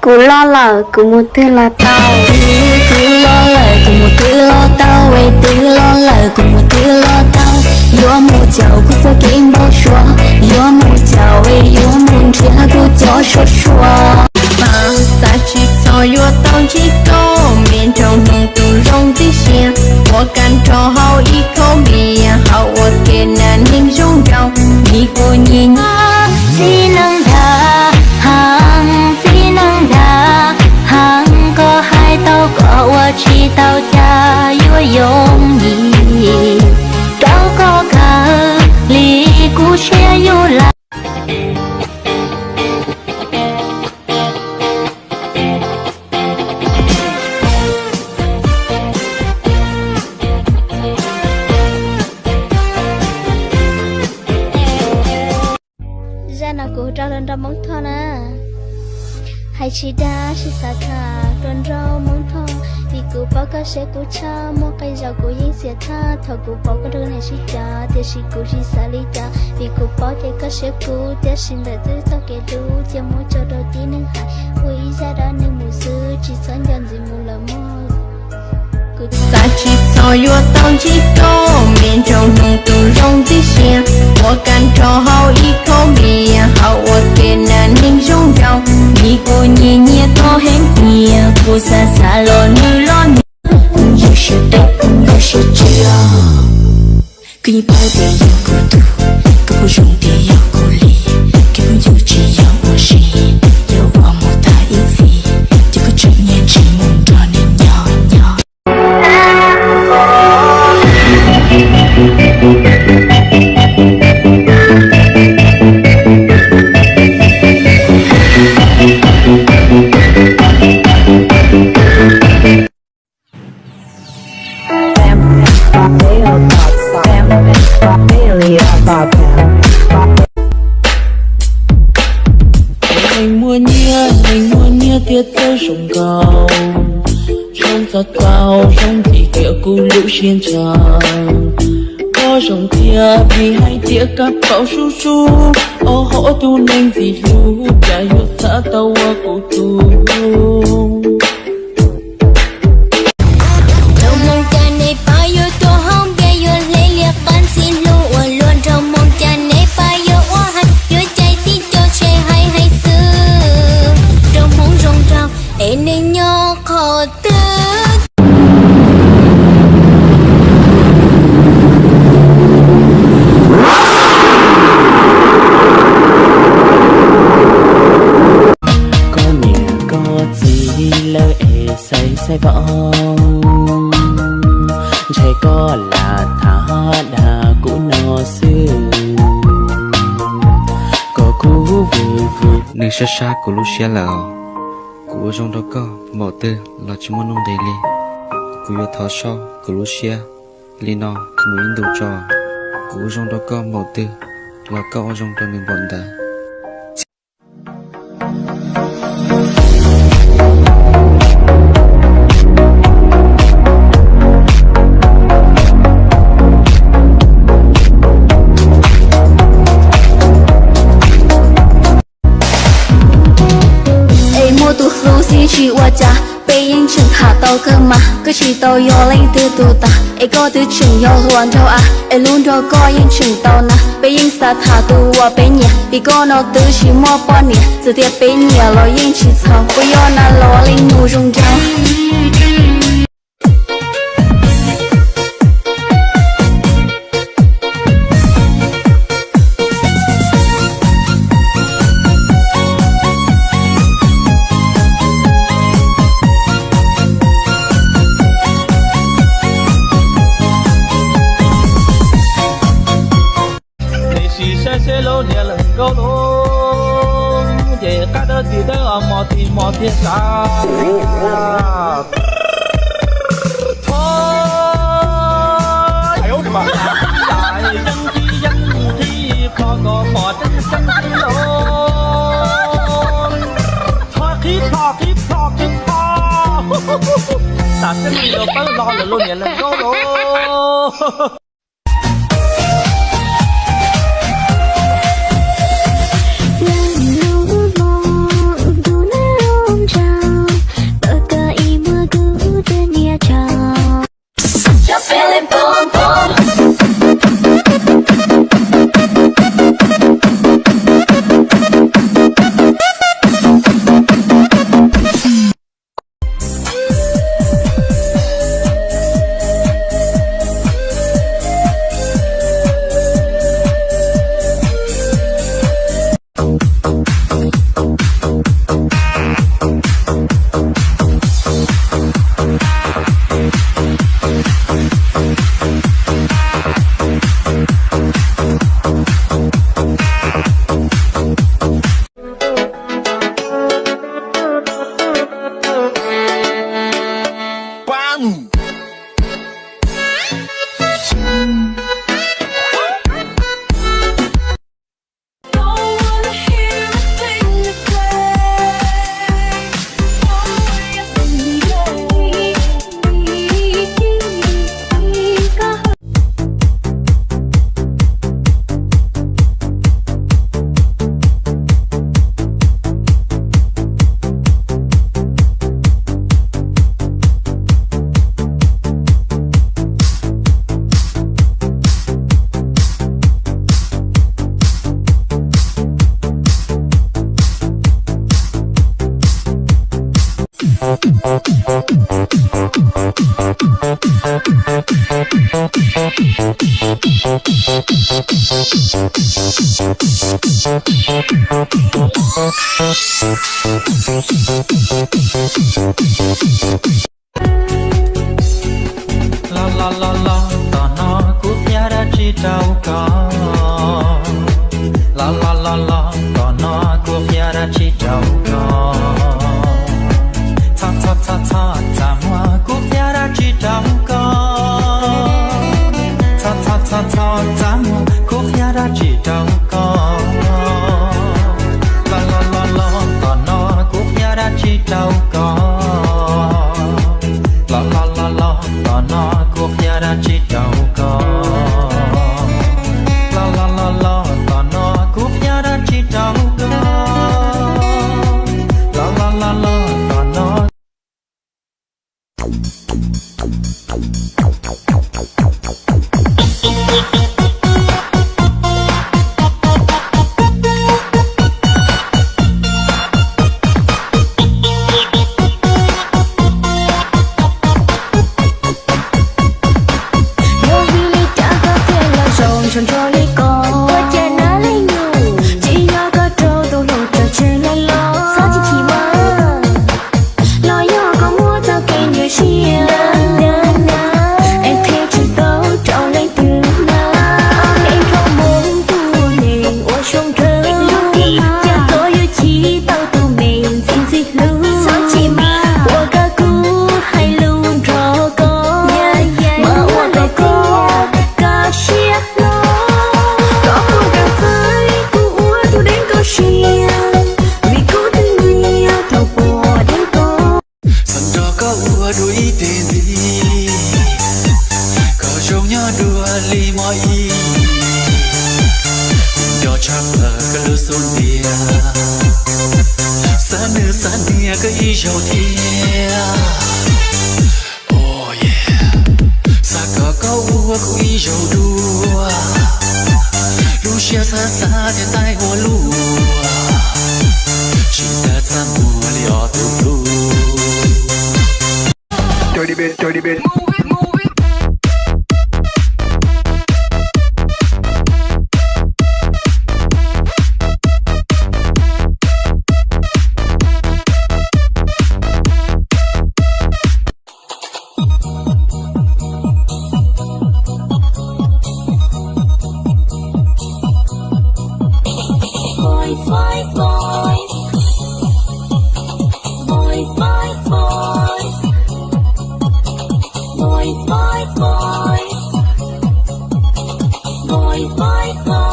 Cú lo lờ, cú một thứ là tao. Cứ lo lờ, cú một thứ lo tao. Ê, cứ lo lờ, cú một thứ lo tao. Yo một chậu, cú phải kiếm bao xóa. Yo một chậu, ê, yo một chia, cú cho xóa xóa. Bao xa chỉ cho yo tao chỉ có. Miền trong nông tu rong tí xe. Wo can cho hao y khâu bìa. Hao wo kê nàn hình rong rau. Ni cô nhìn. Chỉ nâng đà, hàng chỉ nâng đà. Hàng có hai tao có wa chỉ tao cha yo yong nhỉ. Tao có cả lý cú xe yo la. Ra nào cú trao lên ra món thon à. Hay chỉ đá chỉ xa thà rôn rau món thon. Vì cú bao cái sẽ cú cha mua cây rau cú yên sẽ tha. Thọ cú bao cái đôi này chỉ cha để chỉ cú chỉ xa lý cha. Vì cú bao cái sẽ cú để xin đời tư tao kể đủ. Chỉ muốn cho đôi tí nâng hại. Ui ra đó nâng mùa sư chỉ sáng dần gì mùa là mơ. Xa chỉ cho yo tao chỉ có. Miền trong nông tu rong tí xe. Wo can cho hao y khâu bìa. Hao wo kê nàn hình rong rau. Ni cô nhẹ nhẹ to hén nhẹ. Cô xa xa lo như lo nhẹ. You should take, you should chill. Cứ như bao thì yêu cô tu. Cứ cô rung thì yêu cô lì. Cứ cô yêu chỉ yêu cô xì. Yêu vào một ta ý vì. Chứ có chuyện nhẹ chỉ muốn cho nên nhỏ nhỏ. Mình mua nia tiết tới sông cao. Sông thật cao, sông thì kia cu lũ xiên tràng. Có sông kia vì hai tía cắt bảo su su. Ô hỗ tu nên gì lũ. Chả yếu xã tàu qua cụ tu. Nên nhỏ khó tức. Có nhà có gì lời say vọng. Trái có là thả đà của nó xưa. Có cú vui vui. Nơi xa xa của Lucia là của trong đó có một từ là chỉ muốn nông đầy li của yêu thọ sau của Lucia Lino muốn đủ cho của trong đó có một từ là có trong đó mình bọn ta. Chỉ qua cha bây yên chừng thả tao cơ mà cứ chỉ tao yo lên từ tụ ta ai có từ chừng yo luôn đâu à ai luôn đâu có yên chừng tao na bây yên sa thả tụ qua bây nhẹ vì có nó từ chỉ mua bao nhẹ giờ tiệt bây nhẹ lo yên chỉ thao bây yo na lo lên nu rong rang. sẽ lô nhà lần câu lô về các đứa thì tới ở mò thì xa thôi đại dân thi khó có mò chân lô thoa khí ta sẽ đi đâu tới lo là lô nhà lần câu lô. Hãy subscribe cho La la la la, ta nó cú phía đã chỉ đâu có. La la la la, ta nó cú phía đã chỉ đâu có. Ta ta ta ta, ta mua cú phía đã chỉ đâu có. Ta ta ta ta, ta mua cú phía đã chỉ đâu có. La la la la, ta nó cú phía đã chỉ đâu có. La la la la, ta nó cú phía đã chỉ đâu có. La la la la, ta nó cú phía đã chỉ đâu có. La la la la, ta nó. Trong cho lấy con qua cha nó lấy nhiều chỉ do có trâu đồ đồ trò chơi là lo sao chỉ chỉ mà lo do có mua cho cây nhiều chia em thấy chỉ tao trong lấy từ na em không muốn tu liền qua trong thơ cha tôi yêu chỉ tao tu mình xin gì luôn sao chỉ mà qua cả cú hay luôn trò con mà qua lại con cả chia đuổi tên gì có trong nhớ đùa li mọi cho chắc là cái lối xuân bia san nia cái ý giàu thia oh yeah sa có câu của ý giàu đùa lu chia xa xa thì tay hoa lúa chỉ ta tham mùa liò tu lu. Dirty bit, dirty bit. Move it, move it. Boys, boys, boys. Boys, boys, boys. Boys, boys, boys. Boys, boys, boys.